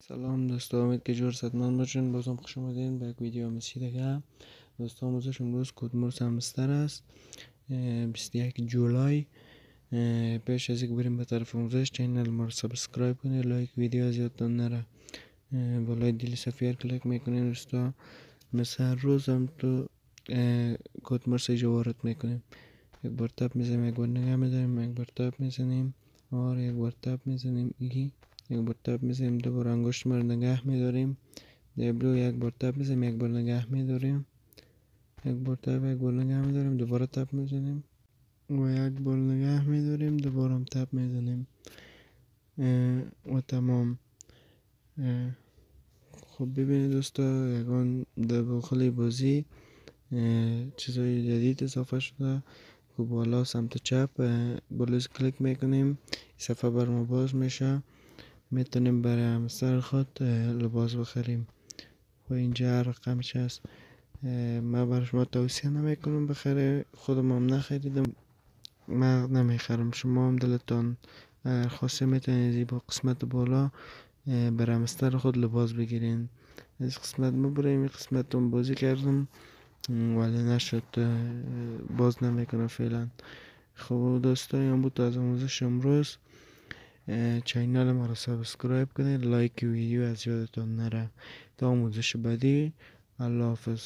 سلام دوستا، امید که جور صدمند باشین. بازم خوش اومدین به یک ویدیو مسی دیگه. دوستا آموزش امروز کدمرس همستر است. 21 جولای. پیش از اینکه بریم به طرف آموزش، چینل ما رو سابسکرایب کنید، لایک ویدیو از یادتان نره. بالای دیل سفیر کلیک میکنین دوستا. مثل هر روز هم تو کدمرس جوارت میکنیم. یک بار تپ میزنیم، یک بار نگه میداریم، یک بار تپ میزنیم اور یک بار تپ میزنیم. یک بار تپ میزنیم، دوباره انگشت ما رو نگه میداریم. دبلو یک بار تپ میزنیم، یک بار نگه میداریم، یک بار تپ، یک بار نگه میداریم، دوباره تپ میزنیم و یک بار نگه میداریم، دوباره هم تپ میزنیم و تمام. خب ببینید دوستا، یکان در داخل بازی چیزای جدید اضافه شده. خب بالا سمت چپ بلوز کلیک میکنیم، صفحه بر ما باز میشه. میتونیم برای همسر خود لباس بخریم و اینجا هر رقمش هست. من برای شما توصیه نمیکنم بخره، خودم هم نخریدم، من نمیخرم. شما هم دلتان خواسته میتونید با قسمت بالا برای همسر خود لباس بگیرین. از قسمت ما برای این قسمت هم بازی کردم ولی نشد، باز نمیکنم فعلا. خب دوستای هم بود از آموزش امروز. چینل ما رو سابسکرایب کنید، لایک ویدیو از یادتان نره. تا آموزش بعدی، الله حافظ.